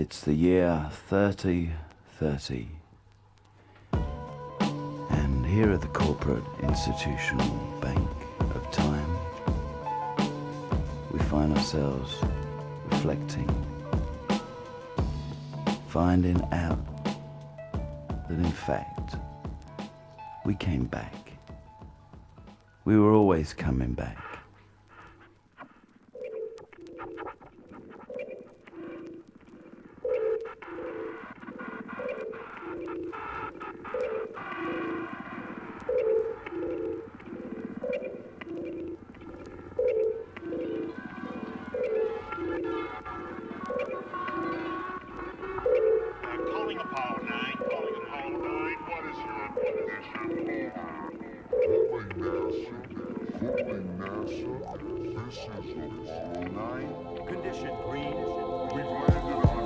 It's the year 3030, and here at the Corporate Institutional Bank of Time, we find ourselves reflecting, finding out that in fact we came back. We were always coming back. Condition green. We've landed on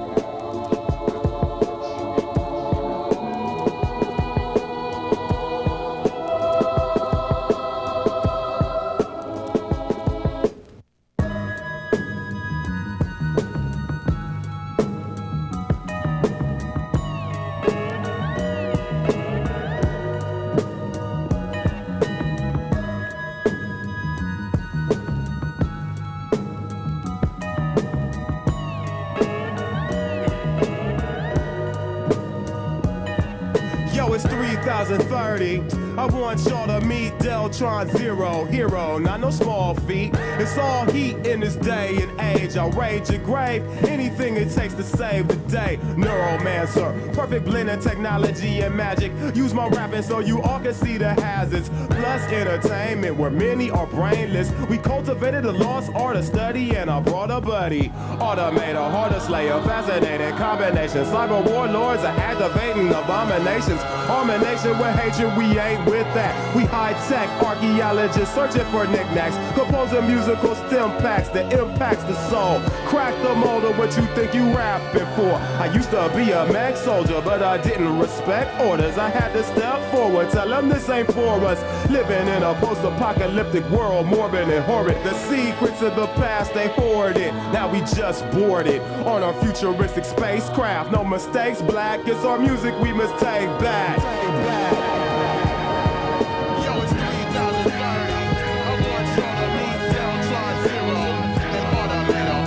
It's 3030. I want y'all to meet Deltron Zero Hero, not no small feat. It's all heat in this day and age. I'll rage your grave, anything it takes to save the day. Neuromancer, perfect blend of technology and magic. Use my rapping so you all can see the hazards. Plus entertainment where many are brainless. We cultivated the lost art of study and I brought a buddy. Automator, harder slayer, fascinating combination. Cyber warlords are activating abominations. Harmonation with hatred, we ain't with that. We high-tech archaeologists searching for knickknacks. Composing musical stem packs that impacts the soul. Crack the mold of what you think you rapping for. I used to be a mag soldier, but I didn't respect orders. I had to step forward, tell them this ain't for us. Living in a post-apocalyptic world, morbid and horrid. The secrets of the past, they hoarded. Now we just boarded on our futuristic spacecraft. No mistakes, black, it's our music we must take back. Yo, it's 3030. I want y'all to meet Deltron Zero and Automator.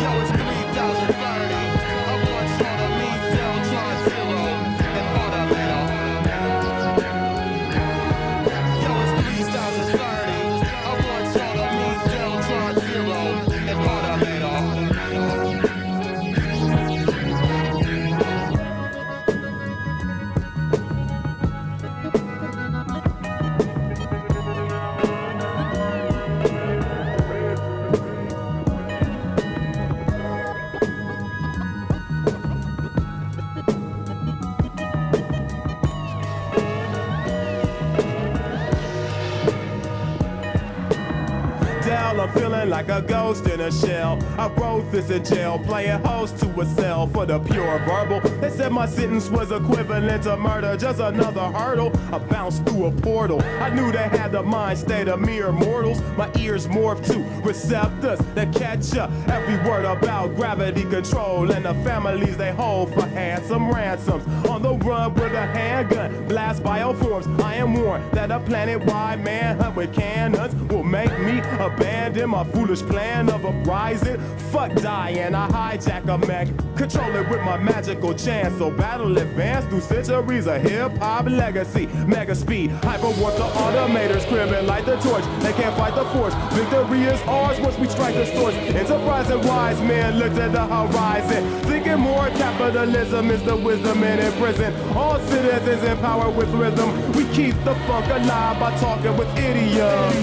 Yo, it's 3030. I want y'all to meet Deltron Zero and Automator. Yo, it's 3030. I want y'all to meet Deltron Zero and Automator. I'm feeling like a ghost in a shell. I wrote this in jail, playing host to a cell for the pure verbal. They said my sentence was equivalent to murder, just another hurdle. I bounced through a portal. I knew they had the mind state of mere mortals. My ears morphed to receptors that catch up every word about gravity control and the families they hold for handsome ransoms. On the run with a handgun, blast bioforms. I am warned that a planet-wide manhunt with cannons will make me abandon my foolish plan of uprising. Fuck dying, I hijack a mech, control it with my magical chance. So battle advanced through centuries of hip-hop legacy. Mega speed, hyper warp the automators, cribbing like the torch. They can't fight the force. Victory is ours once we strike the source. Enterprising wise men looked at the horizon, thinking more capitalism is the wisdom in prison. All citizens empowered with rhythm. We keep the funk alive by talking with idioms.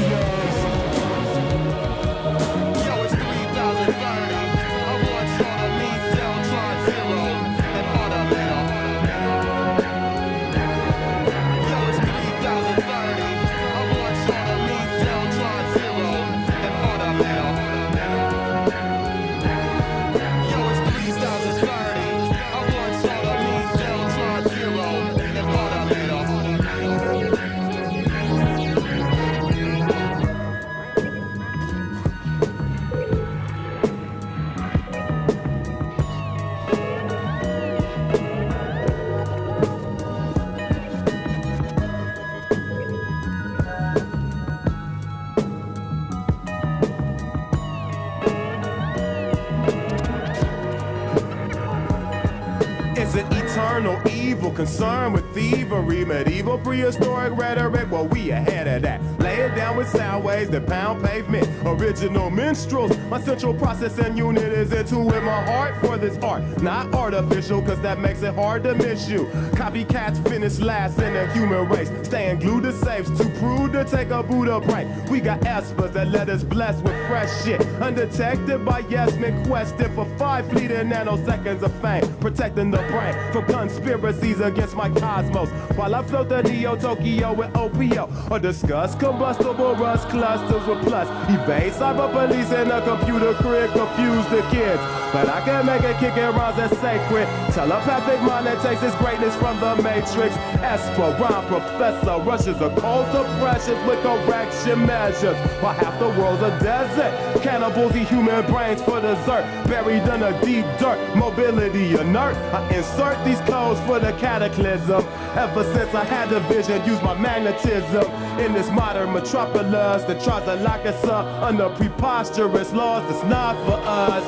evil, concerned with thievery, medieval prehistoric rhetoric. Well, we ahead of that. Lay it down with sound waves that pound pavement. Original minstrels. My central processing unit is into with my heart for this art. Not artificial, cause that makes it hard to miss you. Copycats finish last in the human race. Staying glued to safes, too crude to take a Buddha break. We got espers that let us bless with fresh shit. Undetected by yes men quested for 5 fleeting nanoseconds of fame. Protecting the brain from conspiracies against my cosmos. While I float the Neo-Tokyo with OPO. Or discuss combustible rust clusters with plus. Evade cyber police in a computer crib, confuse the kids. But I can make it kick and rhymes that's sacred. Telepathic mind that takes its greatness from the matrix. Esper, rhyme professor, rushes a cold to pressures with correction measures. While half the world's a desert. Cannibals eat human brains for dessert. Buried in a deep dirt, mobility inert. I insert these codes for the cataclysm. Ever since I had the vision, use my magnetism. In this modern metropolis that tries to lock us up under preposterous laws that's not for us.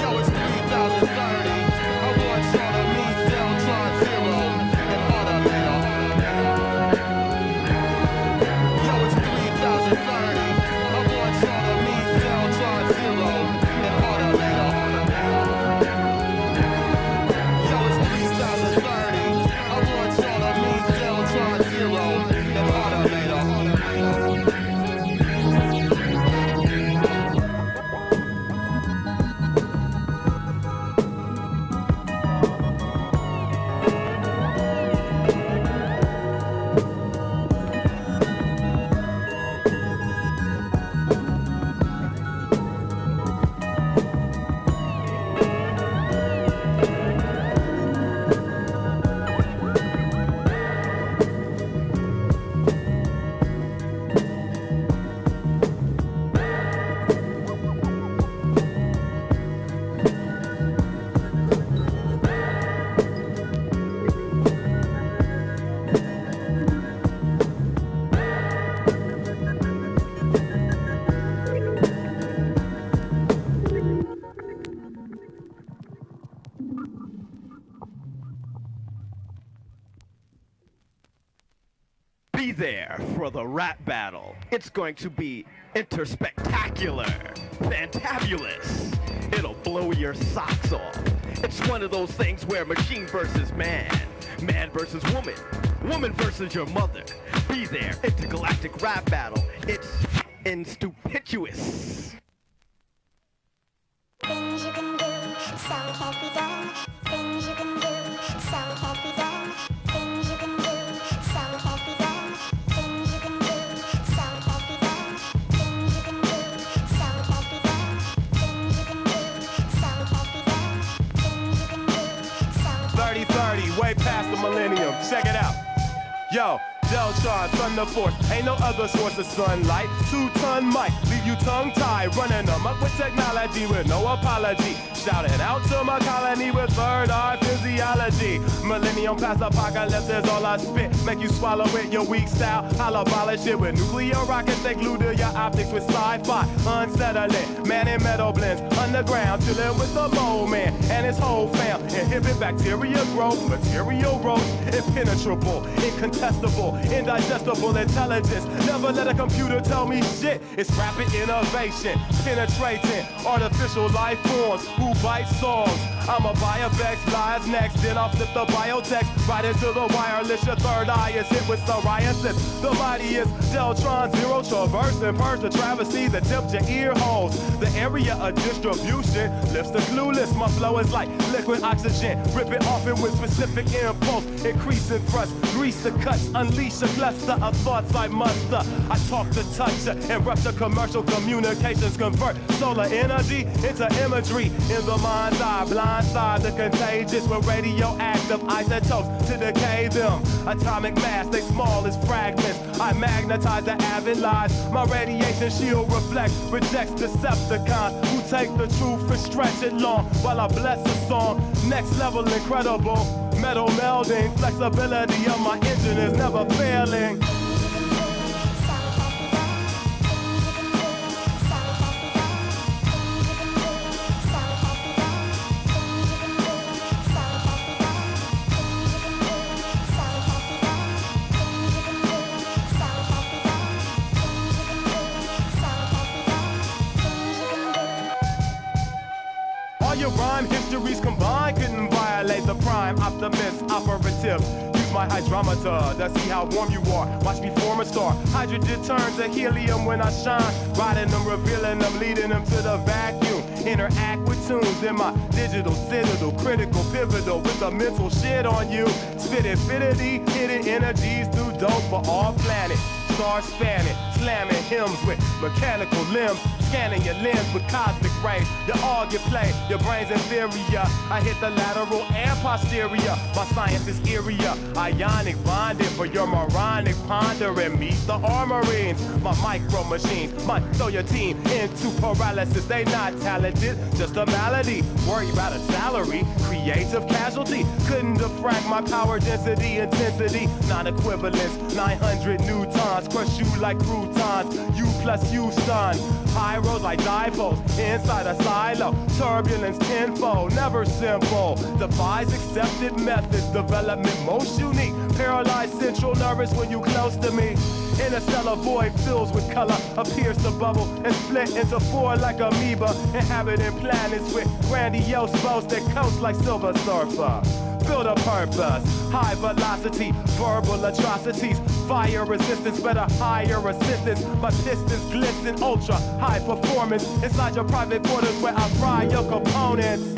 Yo, it's 3030. I want y'all to meet Deltron Zero and Automator. Yo, it's 3030. I want y'all to meet Deltron Zero and Automator. Yo, it's 3030. I want y'all to meet Deltron Zero and Automator. Be there for the rap battle. It's going to be interspectacular, fantabulous. It'll blow your socks off. It's one of those things where machine versus man, man versus woman, woman versus your mother. Be there, intergalactic rap battle. It's instupituous. Things you can do, some can't be done. Things you can do, some can't be done. Things you can do, some can't be done. Things you can do, some can't be done. Things you can do, some can't be done. Things you can do, some can't be done. Things you can do, some can't be done. 3030, way past the millennium. Check it out. Yo, Deltron, Thunder Force, ain't no other source of sunlight. 2-ton mic, leave you tongue-tied, running amok with technology with no apology. Shouting out to my colony with third eye physiology. Millennium past apocalypse is all I spit. Make you swallow it, your weak style. I'll abolish it with nuclear rockets. They glue to your optics with sci-fi. Unsettling, man in metal blends. Underground, chilling with the mole man and his whole fam. Inhibit bacteria growth, material growth. Impenetrable, incontestable, indigestible intelligence. Never let a computer tell me shit. It's rapid innovation, penetrating artificial life forms who bite songs. I'ma buy a Bex, lies next, then I'll flip the biotext right into the wireless. Your third eye is hit with psoriasis. The mightiest Deltron Zero, traversing purge the travesties that tempt your ear holes. The area of distribution lifts the clueless. My flow is like liquid oxygen, rip it off it with specific impulse, increasing thrust, grease the cuts, unleash a cluster of thoughts I muster. I talk to touch and rupture commercial communications, convert solar energy into imagery in the mind's eye, blindside the contagious with radioactive isotopes to decay them. Atomic mass, they small as fragments. I magnetize the avid lies. My radiation shield reflects, rejects Decepticons who take the truth and stretch it long while I bless a song. Next level incredible. Metal melding, flexibility of my engine is never failing. time optimist operative. Use my hydrometer to see how warm you are. Watch me form a star. Hydrogen turns to helium when I shine. Riding them, revealing them, leading them to the vacuum. Interact with tunes in my digital citadel. Critical, pivotal, with the mental shit on you. Spit infinity, hidden energies to dose for all planets. Star spanning, slamming hymns with mechanical limbs. Scanning your lens with cosmic rays. You all get played, your brain's inferior. I hit the lateral and posterior. My science is eerie. Ionic bonding for your moronic pondering. Meet the armorines, my micro machines. Might throw your team into paralysis. They not talented, just a malady. Worry about a salary, creative casualty. Couldn't diffract my power density, intensity. Non-equivalence, 900 newtons. Crush you like croutons. You plus you, son. High roads like dipoles, inside a silo. Turbulence tenfold, never simple. Defies accepted methods, development most unique. Paralyzed central nervous when you close to me. Interstellar void fills with color, appears to bubble and split into four like amoeba. Inhabiting planets with grandiose boats that coast like Silver Surfer. Build a purpose, high velocity, verbal atrocities, fire resistance, better higher assistance. My pistons glisten, ultra high performance inside your private quarters where I fry your components.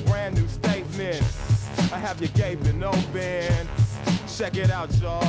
Brand new statements. I have you gaping open. Check it out, y'all.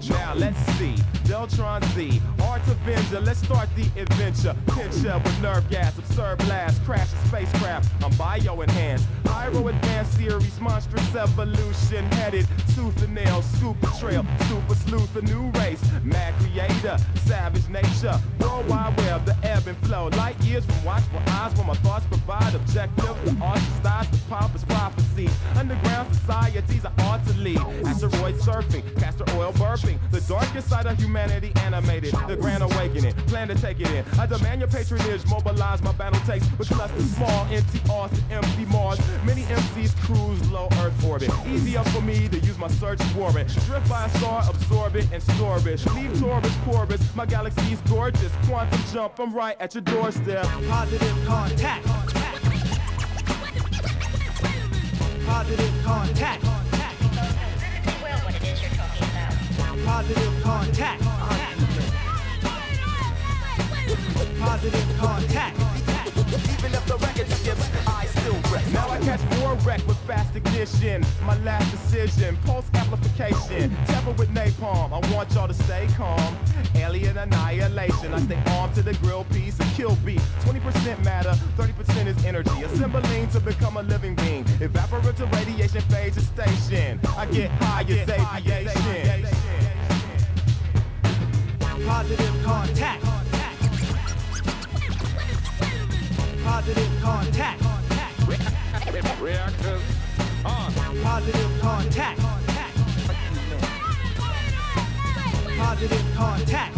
Now let's see. Deltron Z, Art Avenger. Let's start the adventure. Pincher with nerve gas, absurd blast, crash a spacecraft. I'm bio-enhanced. Pyro advanced series, monstrous evolution. Headed tooth and nail, scoop the trail. Super sleuth, a new race. Mad creator, savage nature. World Wide Web, the ebb and flow. Light years from watchful eyes where my thoughts provide objective. The ostracized, the pompous prophecies. Underground societies I ought to lead. Asteroid surfing, castor oil burping. The darkest side of humanity animated. The grand awakening, plan to take it in. I demand your patronage, mobilize my battle takes. With clusters small, empty Austin, empty Mars. Many MCs cruise low Earth orbit. Easier for me to use my search warrant. Drift by a star, absorb it and store it. Leave Taurus, Corvus, my galaxy's gorgeous. Quantum jump, I'm right at your doorstep. Positive contact. Positive contact. Positive contact. Positive contact. Even if the record skips, I still wreck. Now I catch more wreck with fast ignition. My last decision, pulse amplification. Temper with napalm, I want y'all to stay calm. Alien annihilation, I stay armed to the grill piece. A kill beat, 20% matter, 30% is energy. Assembling to become a living being. Evaporate to radiation phase of station. I get high as aviation. Positive contact. Positive contact. Reactors on. Positive contact. Positive contact.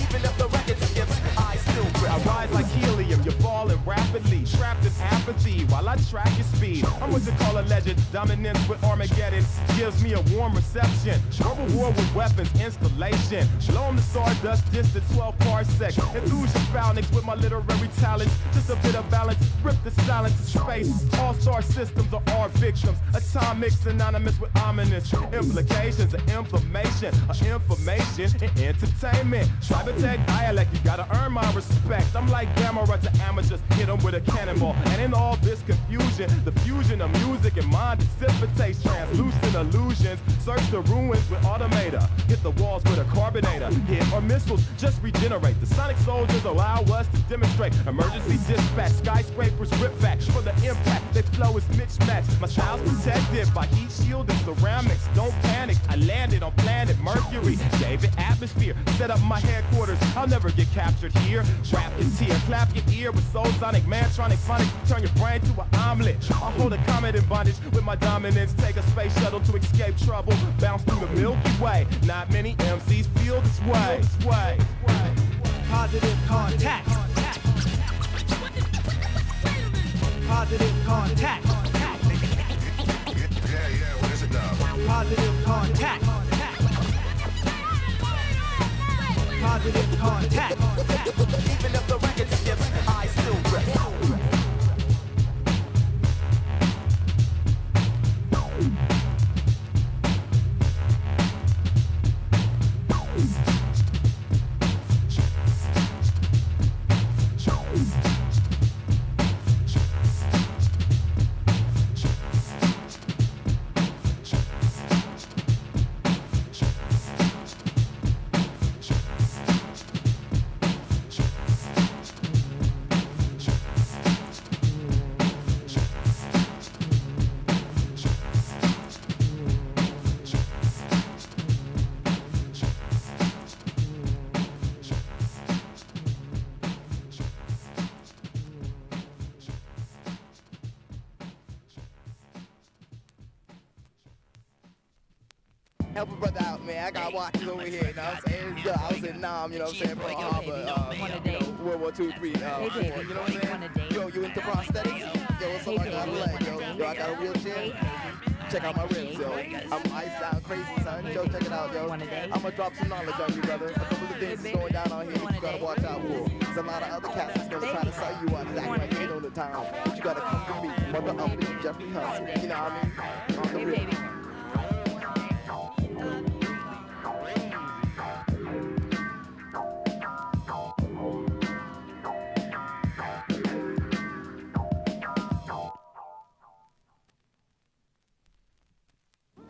Even if the record skips, I still grip. I rise like helium, you're falling rapidly. Trapped in apathy while I track your speed. I'm what you call a legend. Dominance with Armageddon gives me a warm reception. Verbal war with weapons installation. Blow 'em to stardust, distance 12 parsecs. Enthuse your phalanx with my literary talents. Just a bit of balance, rip the silence of space. All-star systems are our victims. Atomic synonymous with ominous implications of inflammation, of information and entertainment. Cybertech dialect, you gotta earn my respect. I'm like Gamma to amateurs, hit 'em with a cannonball. And in all this confusion, the fusion of music and mind dissipates translucent illusions. Search the ruins with automator, hit the walls with a carbonator. Hit or missiles just regenerate. The sonic soldiers allow us to demonstrate emergency dispatch. Skyscrapers rip back for the impact. Their flow is mismatched. My style's protected by heat shield and ceramics. Don't panic, I landed on planet Mercury. Gave it atmosphere, set up my headquarters. I'll never get captured here. Rap your tear, clap your ear with soul sonic, mantronic phonics. Turn your brain to an omelet. I'll hold a comet in bondage with my dominance. Take a space shuttle to escape trouble. Bounce through the Milky Way. Not many MCs feel this way. Positive contact. Positive contact. Yeah, what is it now? Positive contact. Positive contact. Even if the record skips, I still grip. Help a brother out, man. I got watches over here, you know what I'm saying? I was in Nam, you know what I'm saying? Pearl Harbor, World War II, 3, 4, you know what I'm saying? Yo, you into prosthetics? Yo, what's up? I got a leg, yo, I got a wheelchair. Check out my ribs, yo. I'm iced down crazy, son. Yo, check it out, yo. I'm gonna drop some knowledge on you, brother. A couple of things is going down out here that you gotta watch out for. There's a lot of other cats that's gonna try to sell you out exactly like they know the time. But you gotta come to me, Mother Uppity, Jeffrey Hunt. You know what I mean? On the real.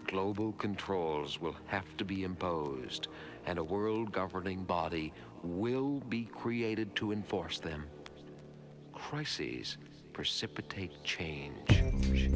Global controls will have to be imposed, and a world governing body will be created to enforce them. Crises precipitate change.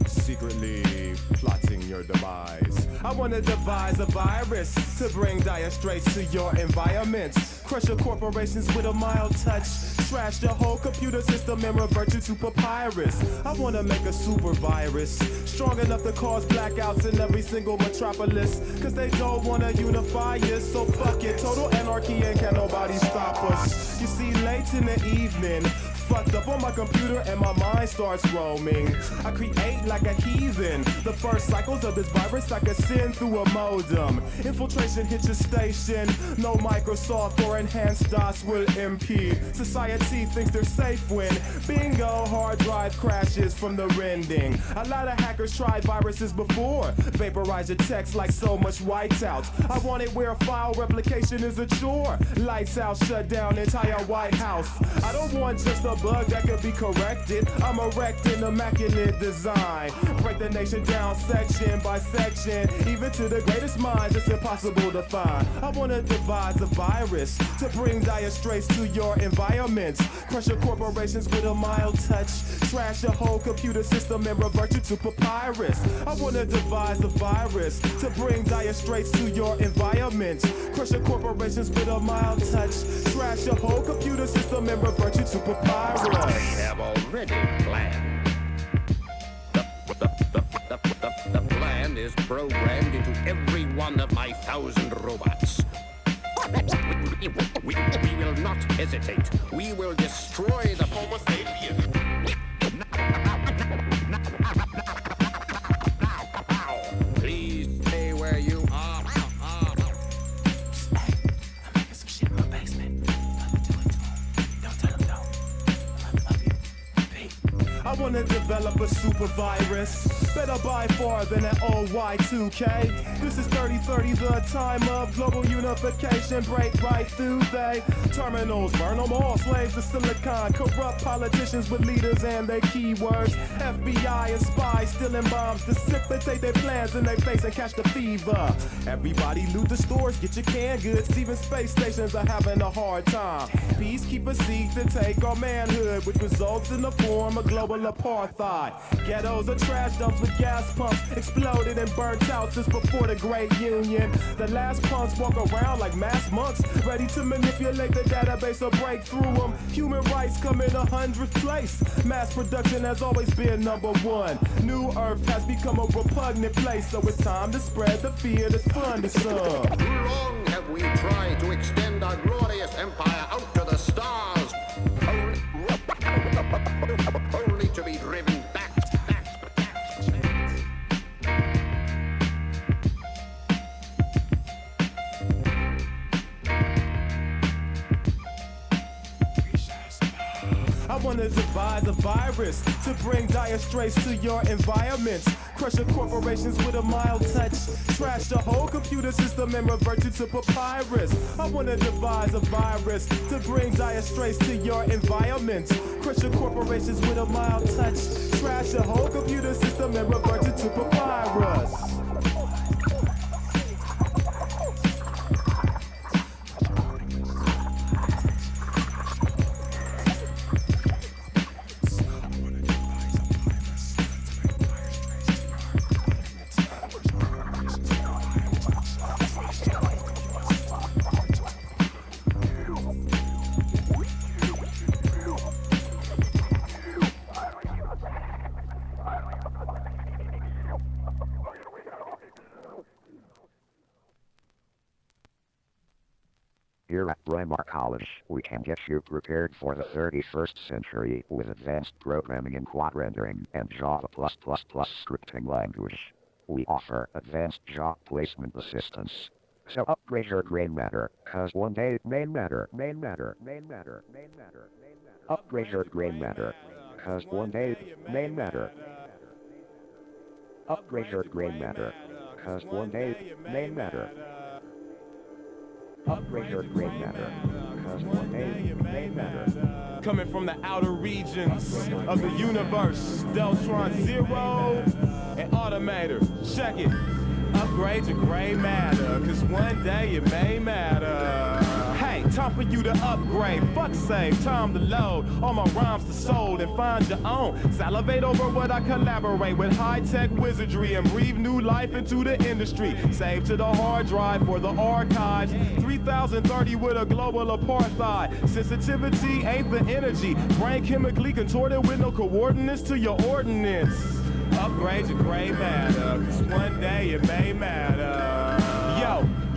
Secretly plotting your demise. I wanna devise a virus to bring dire straits to your environment. Crush your corporations with a mild touch. Trash your whole computer system and revert you to papyrus. I wanna make a super virus strong enough to cause blackouts in every single metropolis. Cause they don't wanna unify us, so fuck it. Total anarchy and can't nobody stop us. You see, late in the evening, fucked up on my computer and my mind starts roaming. I create like a heathen. The first cycles of this virus I can send through a modem. Infiltration hits your station. No Microsoft or enhanced DOS will impede. Society thinks they're safe when bingo, hard drive crashes from the rending. A lot of hackers tried viruses before. Vaporize your text like so much whiteouts. I want it where file replication is a chore. Lights out, shut down entire White House. I don't want just a bug that could be corrected. I'm erecting immaculate design. Break the nation down section by section. Even to the greatest minds, it's impossible to find. I want to devise a virus to bring dire straits to your environments. Crush your corporations with a mild touch. Trash your whole computer system and revert you to papyrus. I want to devise a virus to bring dire straits to your environments. Crush your corporations with a mild touch. Trash your whole computer system and revert you to papyrus. I have already planned. The plan is programmed into every one of my 1,000 robots. We will not hesitate. We will destroy the Homo sapien. Now, please stay where you are. I'm making some shit in my basement. Don't tell him no. Love you. I wanna develop a super virus. Better by far than that old Y2K. This is 3030, the time of global unification. Break right through they terminals, burn them all. Slaves to silicon, corrupt politicians with leaders and their keywords. FBI and spies stealing bombs, dissipate their plans in their face and catch the fever. Everybody loot the stores, get your canned goods. Even space stations are having a hard time. Peacekeepers seek to take our manhood, which results in the form of global apartheid. Ghettos are trash dumps with gas pumps, exploded and burnt out since before the Great Union. The last punks walk around like mass monks, ready to manipulate the database or break through them. Human rights come in 100th place. Mass production has always been number one. New Earth has become a repugnant place, so it's time to spread the fear that's fun to some. Too long have we tried to extend our glorious empire out to the stars, only to be driven back. I wanna devise a virus to bring dire straits to your environments. Crush your corporations with a mild touch. Trash the whole computer system and revert you to papyrus. I wanna devise a virus to bring dire straits to your environments. Crush your corporations with a mild touch. Trash the whole computer system and revert you to papyrus. Here at Braemar College, we can get you prepared for the 31st century with advanced programming in quad rendering and Java++ scripting language. We offer advanced job placement assistance. So upgrade your brain matter, cause one day it may matter. Upgrade your brain matter, cause one day it may matter. Upgrade your brain matter, cause one day it may matter. Upgrade your brain matter, cause one day it may matter. Coming from the outer regions of the universe, Deltron 0 and Automator. Check it. Upgrade your gray matter, cause one day it may matter. Hey, time for you to upgrade. Fuck save, time to load all my rhymes to sold and find your own. Salivate over what I collaborate with high-tech wizardry and breathe new life into the industry. Save to the hard drive for the archives. 3030 with a global apartheid. Sensitivity ain't the energy. Brain chemically contorted with no coordinates to your ordinance. Upgrade your gray matter, cause one day it may matter.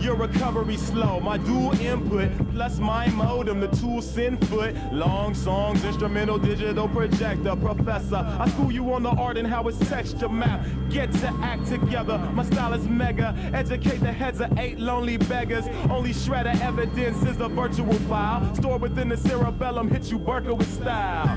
Your recovery slow. My dual input plus my modem. The tool send foot. Long songs, instrumental, digital projector. Professor, I school you on the art and how it's texture map. Get to act together. My style is mega. Educate the heads of 8 lonely beggars. Only shred of evidence is a virtual file. Stored within the cerebellum. Hit you Berkowitz style.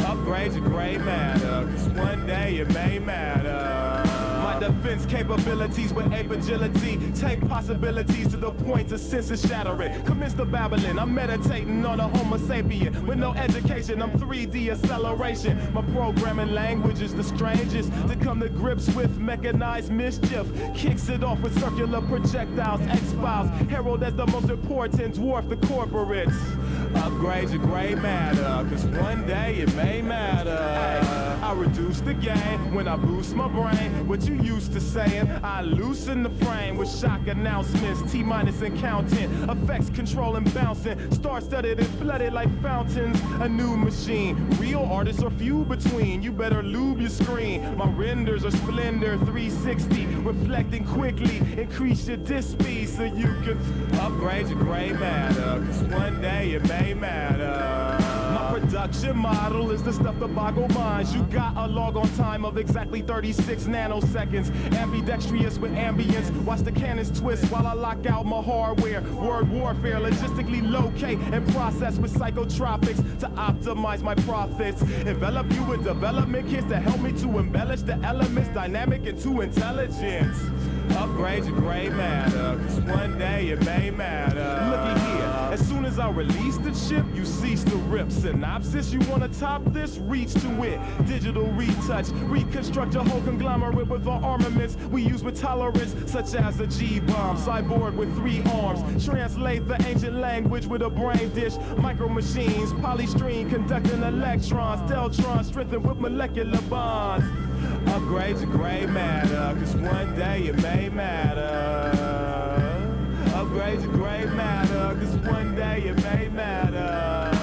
Upgrade your gray matter, cause one day it may matter. My defense capabilities with ape agility take possibilities to the point of senses shattering. Commence the babbling, I'm meditating on a homo sapien. With no education, I'm 3D acceleration. My programming language is the strangest to come to grips with mechanized mischief. Kicks it off with circular projectiles, X-Files. Herald as the most important, dwarf the corporates. Upgrade your gray matter, cause one day it may matter. I reduce the game when I boost my brain. What you used to saying, I loosen the frame with shock announcements, T-minus and counting, effects control and bouncing, star-studded and flooded like fountains. A new machine, real artists are few between. You better lube your screen. My renders are splendor 360, reflecting quickly. Increase your disk speed so you can upgrade your gray matter, cause one day it may matter. My production model is the stuff that boggle minds. You got a log on time of exactly 36 nanoseconds. Ambidextrous with ambience. Watch the cannons twist while I lock out my hardware. Word warfare, logistically locate and process with psychotropics to optimize my profits. Envelop you with development kits to help me to embellish the elements, dynamic into intelligence. Upgrade your gray matter, cause one day it may matter. Looky here, as soon as I release the chip, you cease to rip. Synopsis, you wanna top this? Reach to it. Digital retouch, reconstruct your whole conglomerate with our armaments we use with tolerance, such as a G-bomb. Cyborg with 3 arms, translate the ancient language with a brain dish. Micro machines, polystream conducting electrons. Deltron strengthened with molecular bonds. Upgrade your gray matter, cause one day it may matter. Upgrade your gray matter, cause one day it may matter.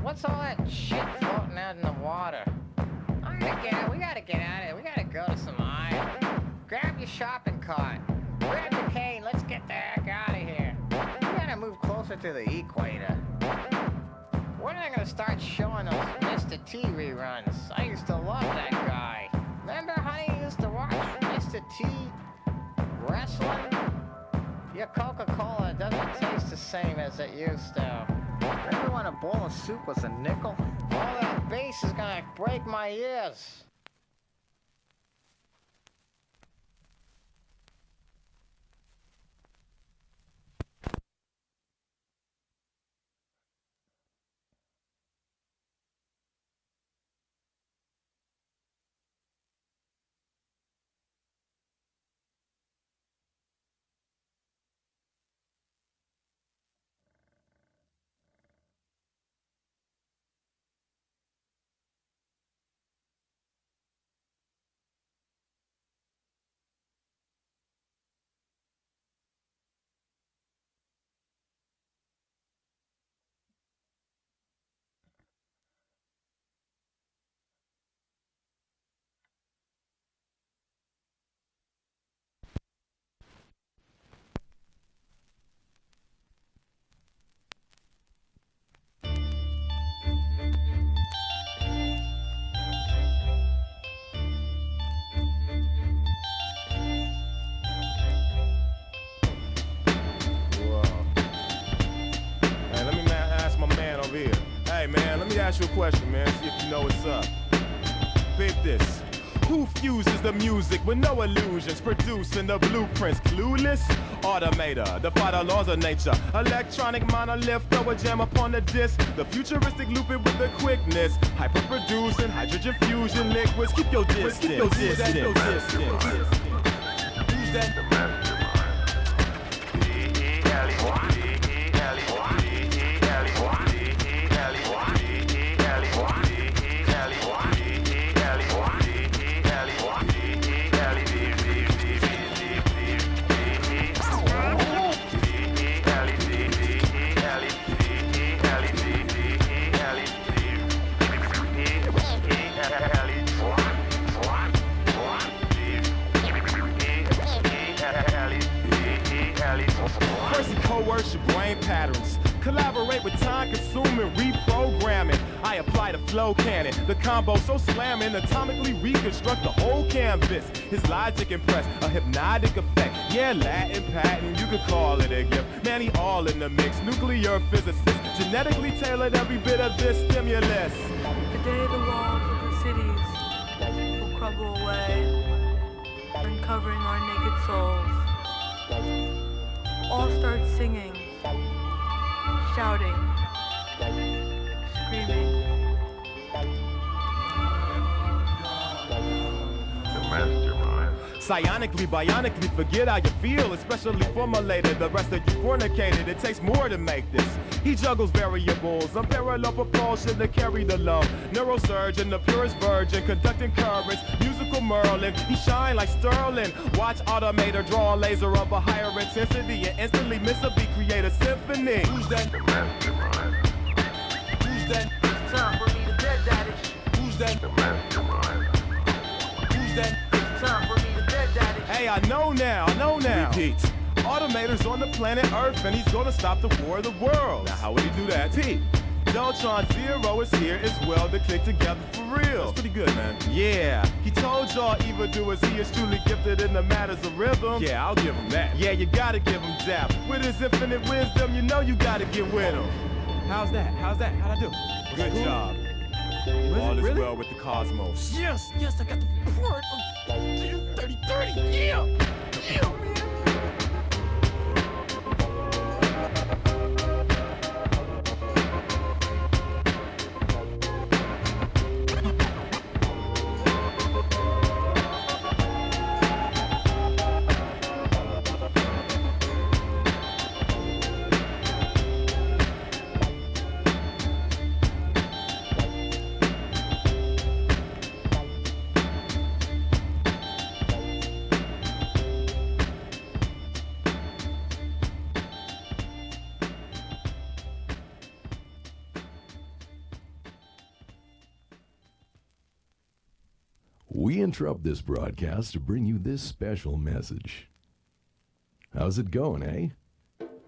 What's all that shit floating out in the water? We gotta get out of here. We gotta go to some island. Grab your shopping cart. Grab your cane. Let's get the heck out of here. We gotta move closer to the equator. When are they gonna start showing those Mr. T reruns? I used to love that guy. Remember how you used to watch Mr. T wrestling? Your Coca-Cola doesn't taste the same as it used to. Remember when a bowl of soup was a nickel? All that bass is gonna break my ears. Hey man, let me ask you a question, man. See if you know what's up. Pick this. Who fuses the music with no illusions, producing the blueprints? Clueless? Automator, defy the laws of nature. Electronic monolith, throw a jam upon the disc. The futuristic loop it with the quickness. Hyper-producing, hydrogen fusion liquids. Keep your distance. Keep your distance. Who's that? The mastermind. First, you coerce your brain patterns. Collaborate with time-consuming reprogramming. I apply the flow cannon. The combo so slamming, atomically reconstruct the whole canvas. His logic impressed, a hypnotic effect. Yeah, Latin patent, you could call it a gift. Man, he all in the mix. Nuclear physicist, genetically tailored every bit of this stimulus. The day the walls of the cities will crumble away, uncovering our naked souls. All start singing, shouting, screaming. The mastermind. Psionically, bionically, forget how you feel, especially formulated. The rest of you fornicated, it takes more to make this. He juggles variables, unparalleled propulsion to carry the load. Neurosurgeon, the purest virgin, conducting currents, musical Merlin. He shine like Sterling. Watch Automator draw a laser of a higher intensity and instantly miss a beat, create a symphony. Who's that? The mastermind. Who's that? It's time for me to dead daddy. Who's that? The mastermind. Who's that? It's time for me to dead daddy. Hey, I know now. Repeat. Automator's on the planet Earth and he's gonna stop the war of the worlds. Now how would he do that? T. Deltron Zero is here as well to click together for real. That's pretty good, man. Yeah, he told y'all evildoers he is truly gifted in the matters of rhythm. Yeah, I'll give him that. Yeah, you gotta give him dap. With his infinite wisdom, you know you gotta get with him. How'd I do? Good job. All is well with the cosmos. Yes, I got the report of 3030. Yeah, man. We interrupt this broadcast to bring you this special message. How's it going, eh?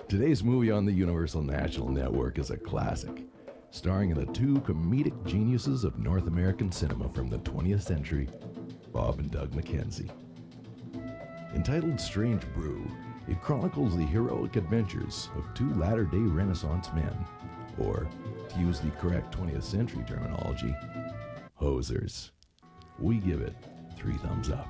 Today's movie on the Universal National Network is a classic, starring the two comedic geniuses of North American cinema from the 20th century, Bob and Doug McKenzie. Entitled Strange Brew, it chronicles the heroic adventures of two latter-day Renaissance men, or, to use the correct 20th century terminology, hosers. We give it 3 thumbs up.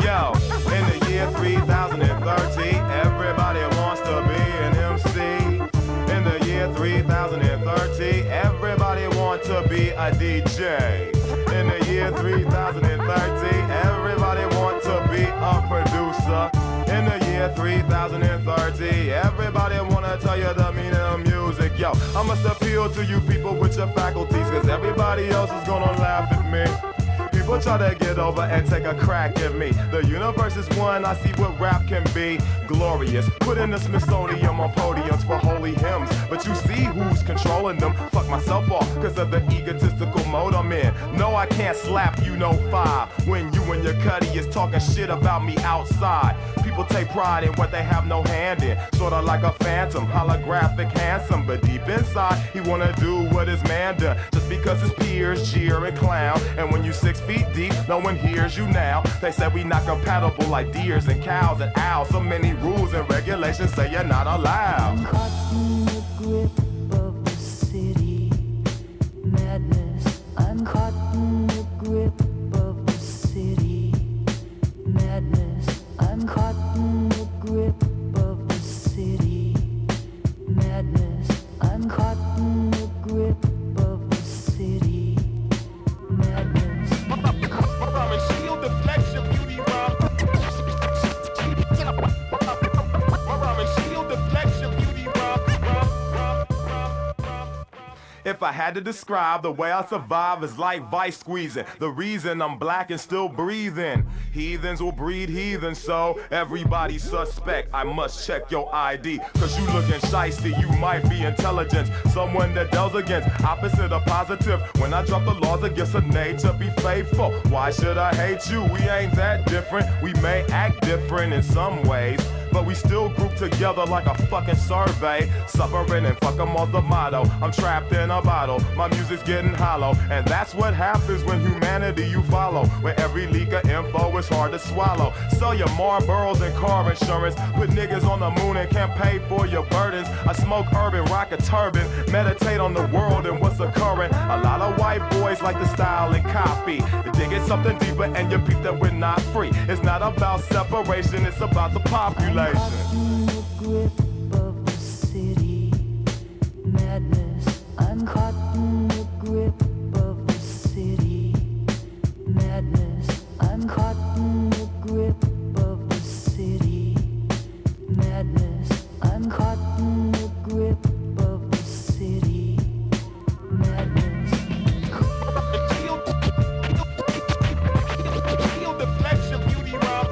Yo, in the year 3030, everybody wants to be an MC. In the year 3030, everybody wants to be a DJ. In the year 3030, everybody wants to be a producer. In the year 3030, everybody wanna tell you the meaning of music. Yo, I must appeal to you people with your faculties, cause everybody else is gonna laugh at me. People try to get over and take a crack at me. The universe is one, I see what rap can be. Glorious, put in the Smithsonian on podiums for holy hymns. But you see who's controlling them. Fuck myself off, cause of the egotistical mode I'm in. No, I can't slap you no fire when you and your cutty is talking shit about me outside. People take pride in what they have no hand in, sorta like a phantom, holographic, handsome, but deep inside he wanna do what his man done, just because his peers cheer and clown. And when you 6 feet deep, no one hears you now. They say we not compatible like deers and cows and owls. So many rules and regulations say you're not allowed. I'm caught in the grip of the city madness. I'm caught in the grip of the city madness. I'm caught in the grip of the city madness. I'm caught in the grip of the city madness. Shield deflects your beauty rhyme. Shield deflects your beauty rhyme. If I had to describe the way I survive, is like vice squeezing. The reason I'm black and still breathing. Heathens will breed heathens, so everybody suspect. I must check your ID, cause you looking shiesty. You might be intelligent, someone that deals against opposite of positive. When I drop the laws against a nature, be faithful. Why should I hate you? We ain't that different. We may act different in some ways, but we still group together like a fucking survey. Suffering and fuck 'em off the motto. I'm trapped in a bottle, my music's getting hollow. And that's what happens when humanity you follow, where every leak of info is hard to swallow. Sell your Marlboros and car insurance, put niggas on the moon and can't pay for your burdens. I smoke urban, rock a turban, meditate on the world and what's occurring. A lot of white boys like to style and copy. They dig it something deeper and you peep that we're not free. It's not about separation, it's about the population. I'm caught in the grip of the city madness. I'm caught in the grip of the city madness. I'm caught in the grip of the city madness. I'm caught in the grip of the city madness. Shield deflects your beauty rhyme.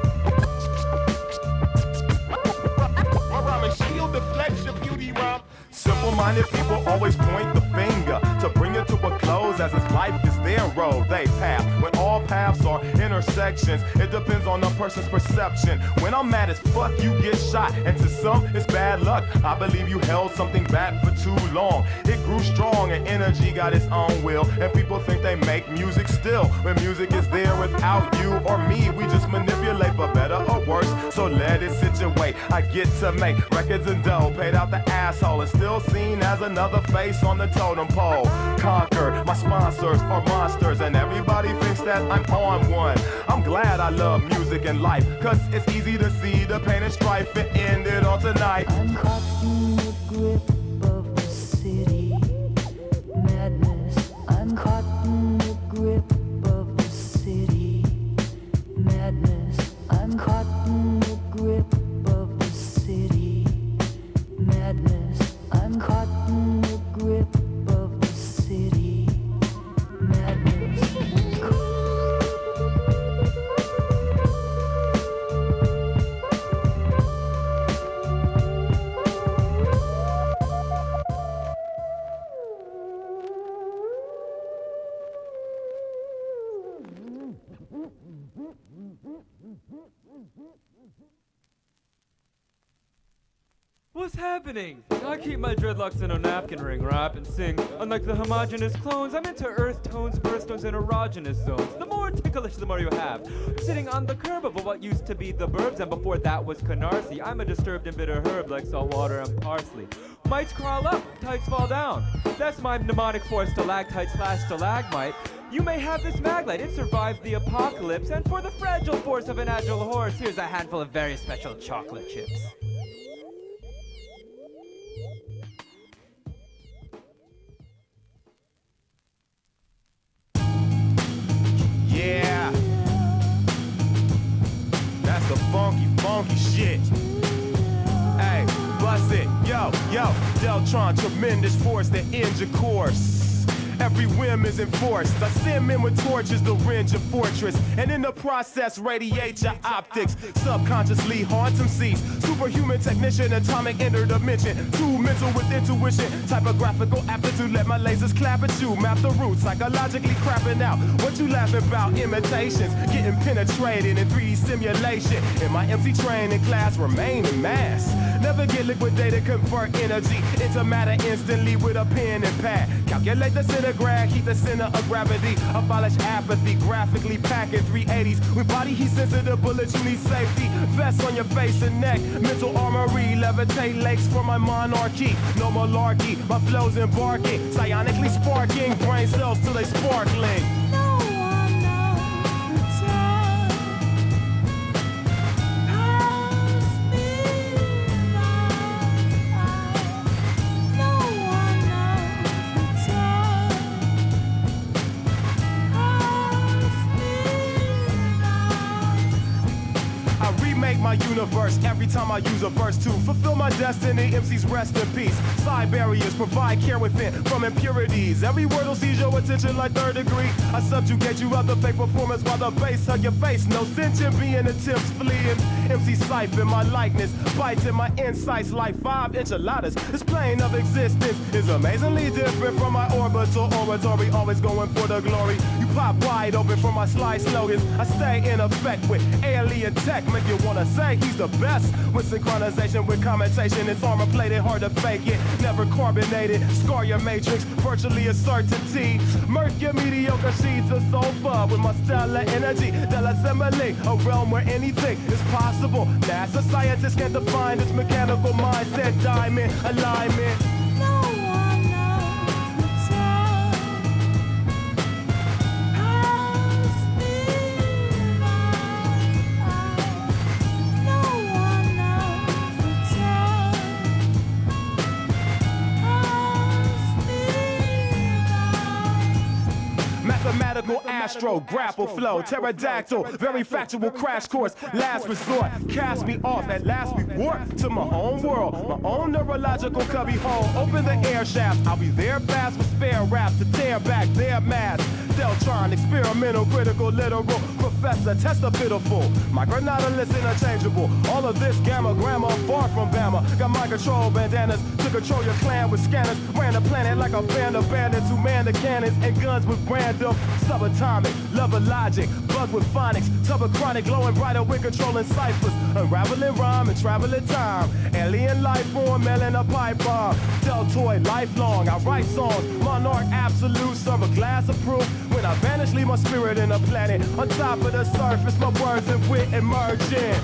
Shield deflects your beauty rhyme. Simple-minded people always point the finger to bring it to a close, as if life is their road they path. When all paths are intersections, it depends on the person's perception. When I'm mad as fuck, you get shot, and to some it's bad luck. I believe you held something back for too long. It grew strong and energy got its own will, and people think they make music still, when music is there without you or me. We just manipulate for better or worse, so let it situate. I get to make records and dough, paid out the asshole, and still seen as another face on the totem pole. Conquered, my sponsors are monsters, and everybody thinks that I'm on one. I'm glad I love music and life, cause it's easy to see the pain and strife and end it all tonight. I'm caught in the grip of the city madness. I'm caught in the grip of the city madness. I'm caught in the grip of the city madness. I'm caught in the grip of the city madness. What's happening? I keep my dreadlocks in a napkin ring, rap and sing. Unlike the homogeneous clones, I'm into earth tones, birthstones, and erogenous zones. The more ticklish, the more you have. I'm sitting on the curb of what used to be the burbs, and before that was Canarsie. I'm a disturbed and bitter herb like salt water and parsley. Mites crawl up, tights fall down. That's my mnemonic for stalactite/stalagmite. You may have this maglite, it survived the apocalypse. And for the fragile force of an agile horse, here's a handful of very special chocolate chips. Yeah, that's the funky shit. Hey, bust it, yo, Deltron, tremendous force that ends your course. Every whim is enforced. I send men with torches to rend your fortress, and in the process radiate your optics. Subconsciously haunt some seas. Superhuman technician, atomic interdimension. Too mental with intuition. Typographical aptitude, let my lasers clap at you. Map the route, psychologically crapping out. What you laughing about? Imitations, getting penetrated in 3D simulation. In my MC training class, remain in mass. Never get liquidated, convert energy into matter instantly with a pen and pad. Calculate the centigrade, keep the center of gravity. Abolish apathy, graphically packing 380s. With body heat sensitive bullets, you need safety. Vest on your face and neck, mental armory. Levitate lakes for my monarchy. No malarkey, my flow's embarking. Psionically sparking, brain cells till they sparkling. My universe every time I use a verse to fulfill my destiny. MCs rest in peace. Side barriers provide care within from impurities. Every word will seize your attention like third degree. I subjugate you out the fake performance while the bass hug your face. No sentient being attempts fleeing. MC siphon my likeness, bites in my insights like 5 enchiladas. This plane of existence is amazingly different from my orbital oratory. Always going for the glory. You pop wide open for my slide slogans. I stay in effect with alien tech, make you wanna say he's the best. With synchronization, with commentation, it's armor plated, hard to fake it. Never carbonated, scar your matrix, virtually a certainty. Murk your mediocre sheets of sulfur with my stellar energy. They'll assimilate a realm where anything is possible. NASA scientists can't define this mechanical mindset. Diamond alignment. Mathematical astro, grapple flow, pterodactyl, very factual crash course, last resort. Cast me off, at last we warp to my own world, my own neurological cubby hole. Open the air shafts, I'll be there fast with spare raps to tear back their mask. Deltron, experimental, critical, literal, professor, test the pitiful. Micronautilus interchangeable. All of this gamma, grammar, far from Bama. Got my control bandanas to control your clan with scanners. Ran the planet like a band of bandits who man the cannons and guns with random subatomic. Love of logic, bug with phonics. Tub of chronic, glowing brighter with controlling ciphers. Unraveling rhyme and traveling time. Alien life form, mailing a pipe bomb. Deltoid, lifelong, I write songs. Monarch absolute, serve a glass of proof. When I vanish, leave my spirit in a planet. On top of the surface, my words and wit emerging.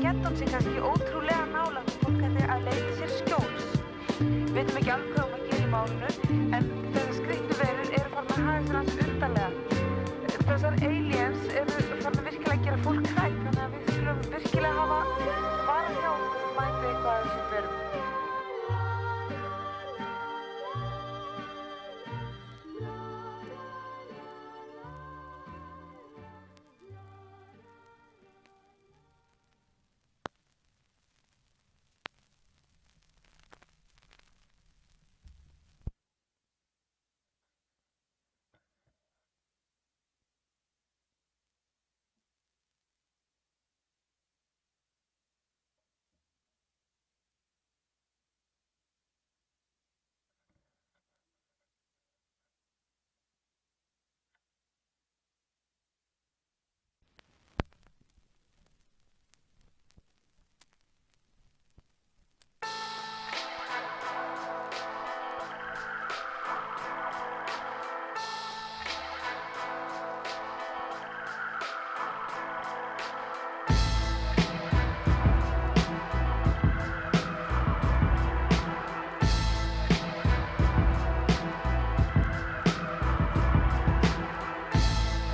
getton sé kannski ótrúlega nálægt og fólk ætti að leita sér skjóls. Við veitum ekki alveg hvað að gera í málinu, en þessar skrýtnu verur eru farin að haga sér hans undarlega. Þessar aliens eru farin virkilega að gera fólk hrætt, þannig að við skulum virkilega hafa varað hjá mæti eitthvað af þessum verum.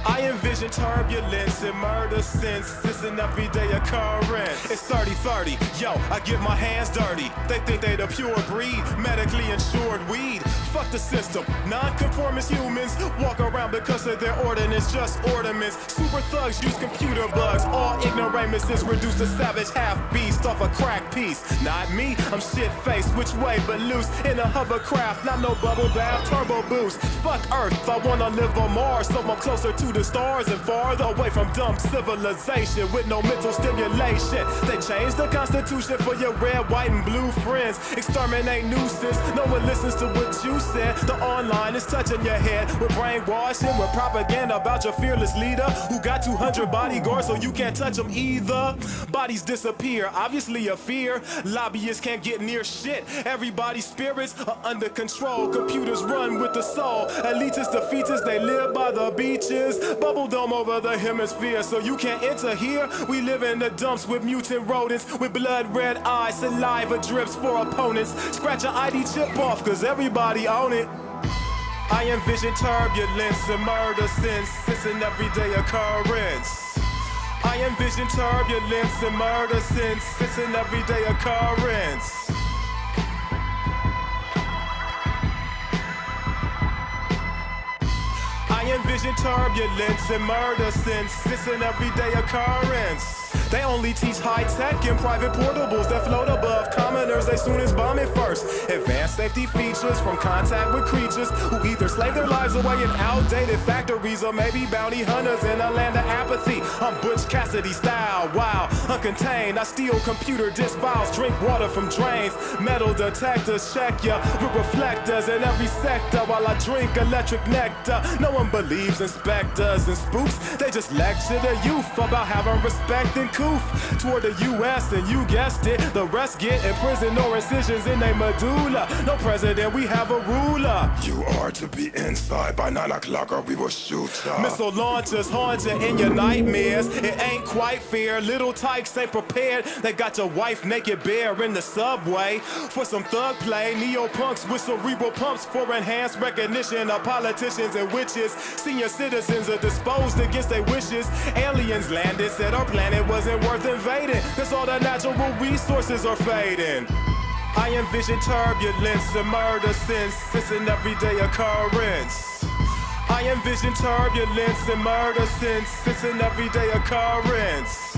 I envision turbulence and murder since it's an everyday occurrence. It's 30-30, yo, I get my hands dirty. They think they the pure breed, medically insured weed. Fuck the system, non-conformist humans walk around because of their ordinance, just ornaments. Super thugs use computer bugs, all ignoramuses reduced to savage half-beast off a crack piece. Not me, I'm shit-faced, which way but loose in a hovercraft, not no bubble bath, turbo boost. Fuck Earth, I wanna live on Mars, so I'm closer to the stars and farther away from dumb civilization with no mental stimulation. They changed the Constitution for your red, white, and blue friends. Exterminate nuisance, no one listens to what you said. The online is touching your head with brainwashing, with propaganda about your fearless leader who got 200 bodyguards so you can't touch them either. Bodies disappear, obviously a fear. Lobbyists can't get near shit. Everybody's spirits are under control. Computers run with the soul. Elitists, defeatists, they live by the beaches. Bubble dome over the hemisphere, so you can't enter here. We live in the dumps with mutant rodents, with blood red eyes, saliva drips for opponents. Scratch your ID chip off, cause everybody own it. I envision turbulence and murder since it's an everyday occurrence. I envision turbulence and murder since it's an everyday occurrence. I envision turbulence and murder since it's an everyday occurrence. They only teach high-tech and private portables that float above commoners as soon as bombing first. Advanced safety features from contact with creatures who either slave their lives away in outdated factories or maybe bounty hunters in a land of apathy. I'm Butch Cassidy style, wow, uncontained. I steal computer disk files, drink water from drains. Metal detectors check ya with reflectors in every sector while I drink electric nectar. No one believes in specters and spooks. They just lecture the youth about having respect and coof toward the U.S. and you guessed it, the rest get imprisoned or incisions in their medulla. No president, we have a ruler. You are to be inside by 9 o'clock or we will shoot ya. Missile launchers haunt you in your nightmares. It ain't quite fair. Little tykes ain't prepared. They got your wife naked bare in the subway for some thug play. Neo-punks with cerebral pumps for enhanced recognition of politicians and witches. Senior citizens are disposed against their wishes. Aliens landed, said our planet wasn't worth invading, cause all the natural resources are fading. I envision turbulence and murder since it's an everyday occurrence. I envision turbulence and murder since it's an everyday occurrence.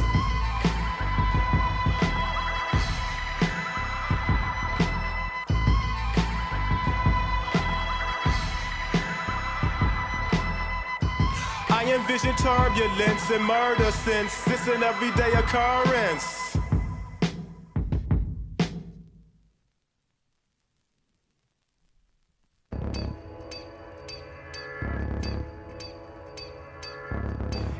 I envision turbulence and murder since it's an everyday occurrence.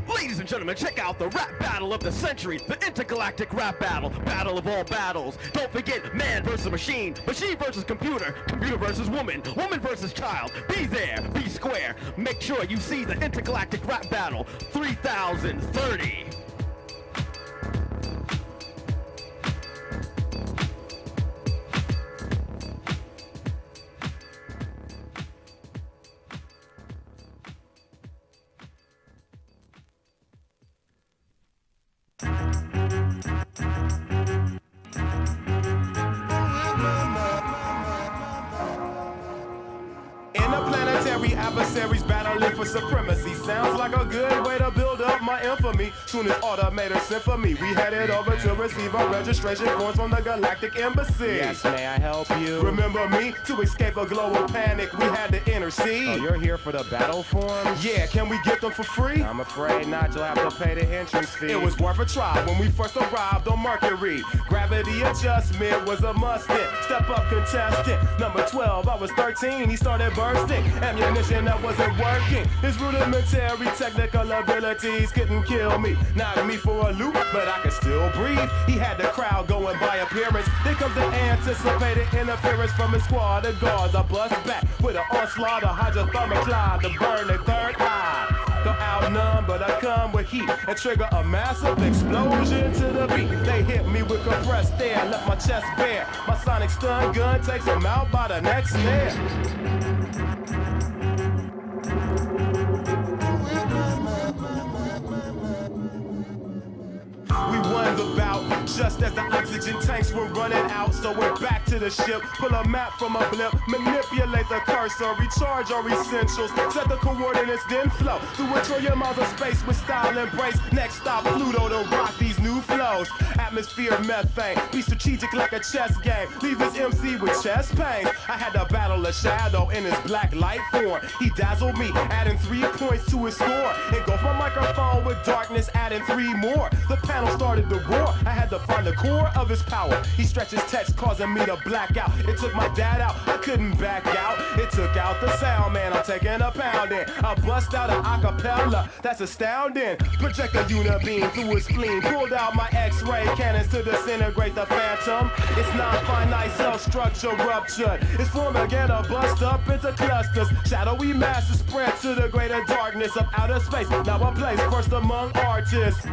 Ladies and gentlemen, check out the rap battle of the century, the intergalactic rap battle, battle of all battles. Don't forget man versus machine, machine versus computer, computer versus woman, woman versus child. Be there, be square. Make sure you see the intergalactic rap battle 3030. adversaries battling for supremacy. Sounds like a good way to build up my infamy. Soon as automators sent for me, we headed over to receive our registration forms from the Galactic Embassy. Yes, may I help you? Remember me? To escape a global panic, we had to intercede. Oh, you're here for the battle forms? Yeah, can we get them for free? I'm afraid not, you'll have to pay the entrance fee. It was worth a try when we first arrived on Mercury. Gravity adjustment was a must. Step up contestant, number 12, I was 13, he started bursting. Ammunition that wasn't working. His rudimentary technical abilities couldn't kill me. Knocked me for a loop, but I could still breathe. He had the crowd going by appearance. Here comes the anticipated interference from his squad of guards. I bust back with an onslaught of hydrothermal cloud to burn their third eye. Don't outnumb, but I come with heat and trigger a massive explosion to the beat. They hit me with compressed air, left my chest bare. My sonic stun gun takes them out by the next snare. We won the bout just as the oxygen tanks were running out. So we're back to the ship, pull a map from a blip, manipulate the cursor, recharge our essentials, set the coordinates, then flow through a trillion miles of space with style and grace. Next stop Pluto to rock these new flows. Atmosphere methane, be strategic like a chess game. Leave this MC with chest pain. I had to battle a shadow in his black light form. He dazzled me, adding 3 points to his score. Engulfed my microphone with darkness, adding 3 more. The panel started to roar. I had to find the core of his power. He stretched his text, causing me to black out. It took my dad out, I couldn't back out. It took out the sound, man, I'm taking a pounding. I bust out an acapella, that's astounding. Project a unibeam through his spleen. Pulled out my X-ray cannons to disintegrate the phantom. It's non-finite cell structure ruptured. It's forming again to bust up into clusters. Shadowy masses spread to the greater darkness of outer space. Now a place first among artists.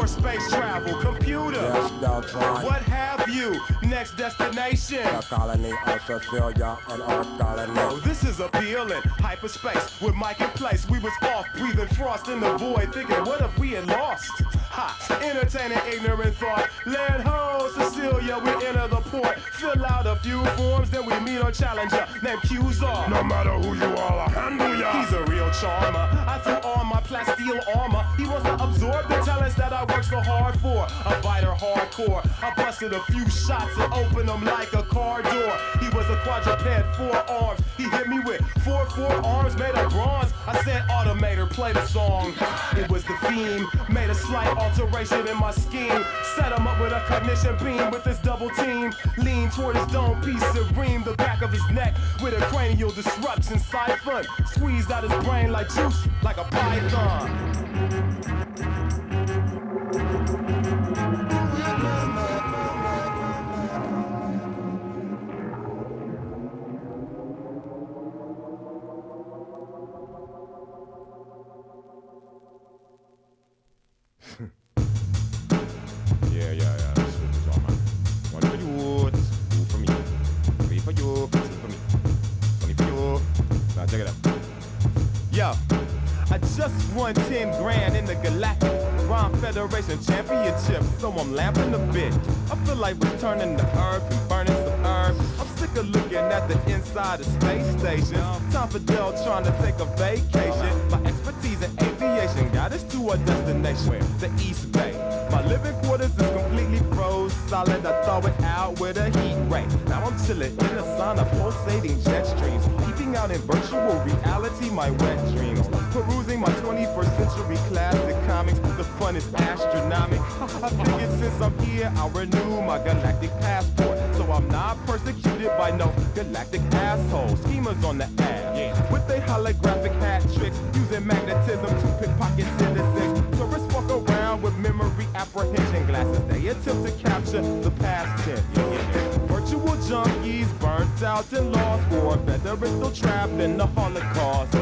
Space travel, computer, yes, Deltron. What have you? Next destination, the colony of Cecilia and Earth colony. Oh, this is appealing. Hyperspace with Mike in place. We was off, breathing frost in the void, thinking, what if we had lost? Ha! Entertaining ignorant thought. Land ho, Cecilia, we enter the port. Fill out a few forms, then we meet our challenger named Qzar. No matter who you are, I'll handle ya. He's a real charmer. I threw on my plasteel armor. He wants to absorb the talents that I worked so hard for. A biter hardcore. I busted a few shots and opened them like a car door. He was a quadruped, 4 arms. He hit me with 4 arms made of bronze. I said, Automator, play the song. It was the theme. Made a slight alteration in my scheme. Set him up with a cognition beam with this double team. Lean toward his dome piece and ream the back of his neck with a cranial disruption siphon. Squeezed out his brain like juice, like a python. Yeah. That's what it's all, man. 1 for you, 2 for me. 3 for you, 15 for me. 20 for you. Now check it out. Yo, I just won 10 grand in the Galactic Rhyme Federation Championship, so I'm lamping a bit. I feel like returning to Earth and burning some herbs. I'm sick of looking at the inside of space stations. Time for Deltron to take a vacation. My expertise in aviation got us to a destination, the East Bay. My living quarters is completely froze solid. I thaw it out with a heat ray. Now I'm chilling in a sauna, pulsating jet streams, peeping out in virtual reality my wet dreams. Perusing my 21st century classic comics, the fun is astronomical. I figured since I'm here, I'll renew my galactic passport, so I'm not persecuted by no galactic asshole. Schemers on the ass, with their holographic hat tricks, using magnetism to pickpocket citizens. Tourists walk walk around with memory apprehension glasses. They attempt to capture the past tense. Virtual junkies burnt out and lost, or veterans still trapped in the Holocaust.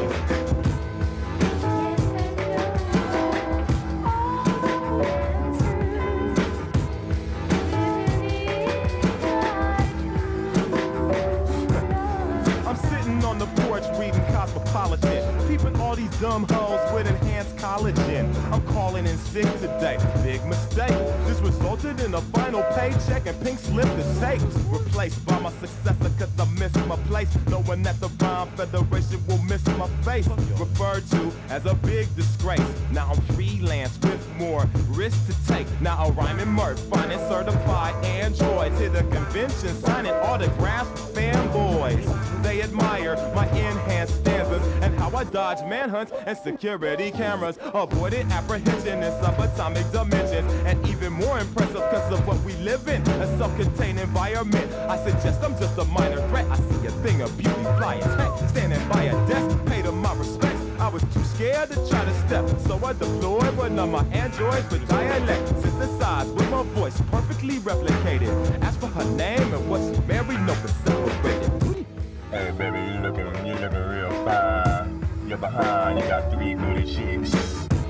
I'm sitting on the porch reading Cosmopolitan, peeping all these dumb hoes with enhanced collagen. I'm calling in sick today, big mistake. This resulted in a final paycheck and pink slip to take. Replaced by my successor cause I missed my place, knowing that the Rhyme Federation will miss my face. Referred to as a big disgrace. Now I'm freelance with more risk to take. Now a rhyming merc, finding certified androids. Hit a convention, signing autographs for fanboys. They admire my enhanced stanzas and how I dodge manhunts and security cameras, avoided apprehension in subatomic dimensions. And even more impressive cause of what we live in, a self-contained environment. I suggest I'm just a minor threat. I see a thing of beauty flying tech, standing by a desk, paid them my respects. I was too scared to try to step, so I deployed one of my androids with dialect, synthesized with my voice perfectly replicated. Asked for her name and what she married, no but separated. Hey baby, you looking real fine. You're behind, you got 3 booty cheeks.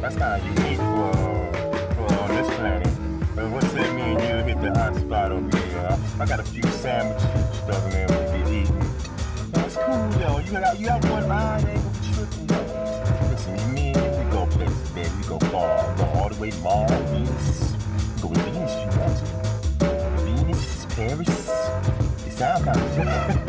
That's kinda unique for this planet. But what's that mean you hit the hot spot over here? I got a few sandwiches stuff in there we can be eating. That's cool though, you have one eye, they ain't gonna be tripping though. Listen, you mean we go places, baby, we go far. We go all the way to Mars, Venus. We go to Venus if you want to. Venus, Paris. It sound kinda fun.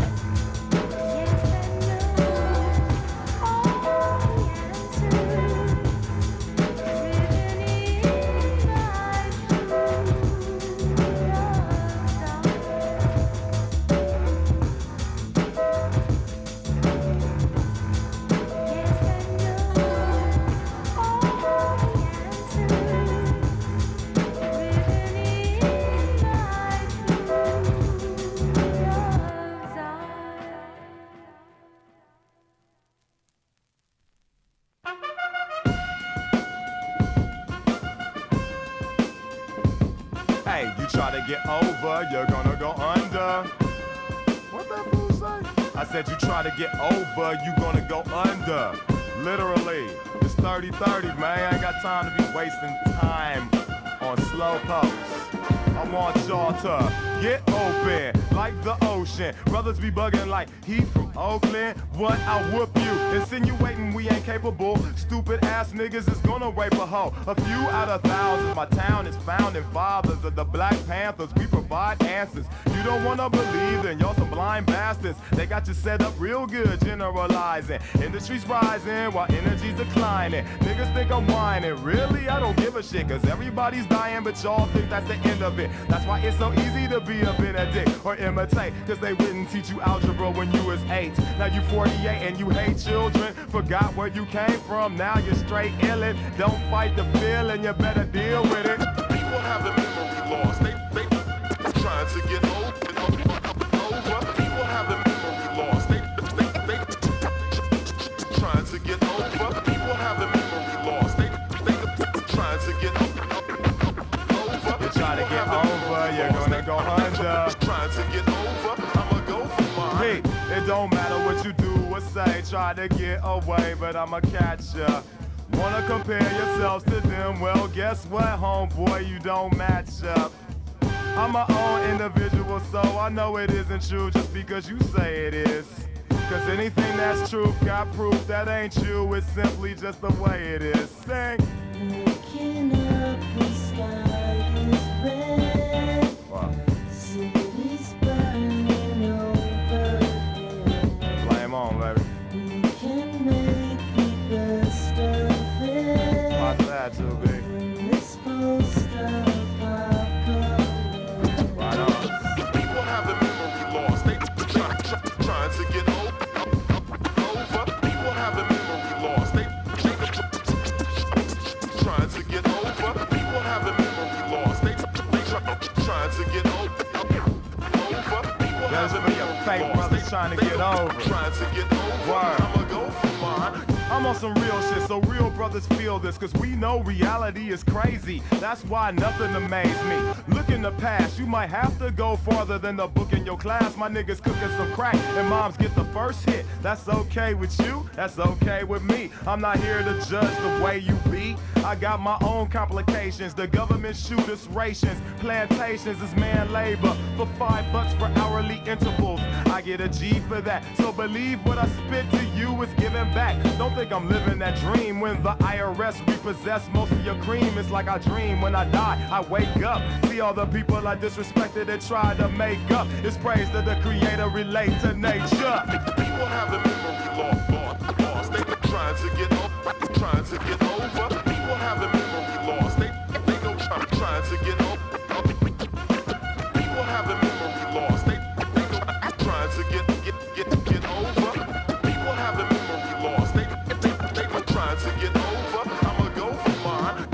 Hey, you try to get over, you're gonna go under. What that fool say? I said you try to get over, you gonna go under. Literally, it's 30-30, man. I ain't got time to be wasting time on slow posts. I want y'all to get open like the ocean. Brothers be bugging like he from Oakland. What? I'll whoop you. Insinuating we ain't capable. Stupid ass niggas is gonna rape a hoe. A few out of thousands. My town is founding fathers of the Black Panthers. We provide answers. You don't wanna believe then y'all some blind bastards. They got you set up real good, generalizing. Industry's rising while energy's declining. Niggas think I'm whining. Really? I don't give a shit, cause everybody's dying, but y'all think that's the end of it. That's why it's so easy to be a Benedict or imitate, cause they wouldn't teach you algebra when you was 8. Now you 48 and you hate children. Forgot where you came from, now you're straight illin'. Don't fight the feeling, you better deal with it. People have the memory loss. They trying to get over. People have the memory loss. They trying to get over. People have the memory loss. They trying to get over. You try to get over, you're gonna go under. Trying to get over, I'ma go for mine. Hey, it don't matter what you do or say. Try to get away, but I'ma catch ya. Wanna compare yourselves to them? Well, guess what, homeboy? You don't match up. I'm my own individual, so I know it isn't true just because you say it is. Cause anything that's truth got proof that ain't you. It's simply just the way it is. Sing. Looking up, the sky is red. Wow. Cities burning overhead. Flame on, baby. We can make the best of it. Watch that, too, big. When this post-apocalypse. Right on. People have the memory loss. They trying to get over. People have the memory loss. They trying to get over. People have the memory loss. They trying to get over. People have the memory fake brothers trying to get over. Trying to get over. Word. I'ma go for mine. I'm on some real shit, so real brothers feel this, cause we know reality is crazy. That's why nothing amazed me. Look in the past, you might have to go farther than the book in your class. My niggas cooking some crack, and moms get the first hit. That's okay with you, that's okay with me. I'm not here to judge the way you be. I got my own complications. The government shoot us rations. Plantations is man labor for $5 for hourly intervals. I get a G for that, so believe what I spit to you is giving back. Don't think I'm living that dream when the IRS repossess most of your cream. It's like I dream when I die, I wake up, see all the people I disrespected and tried to make up. It's praise that the creator relate to nature. People have a memory loss. They trying to get over. People have a memory loss. They go trying to get over. People have a memory loss. They go trying to get over. People have a memory loss. They go trying to get over. I'ma go for mine.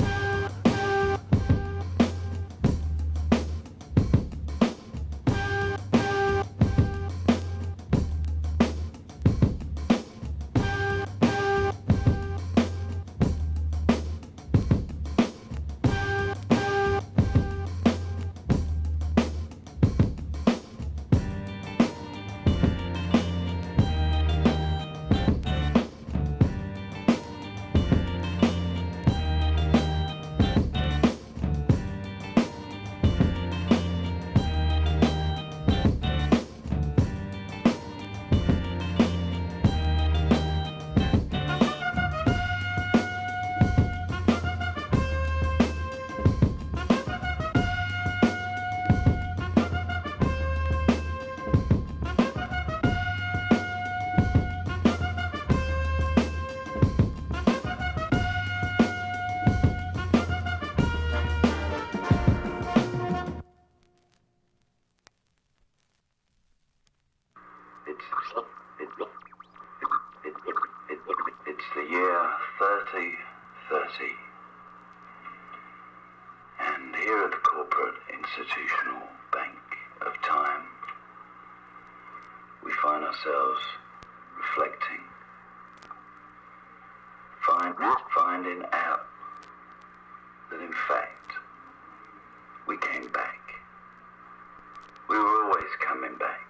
It's the year 3030. And here at the Corporate Institutional Bank of Time, we find ourselves reflecting, finding out that in fact, we came back. We were always coming back.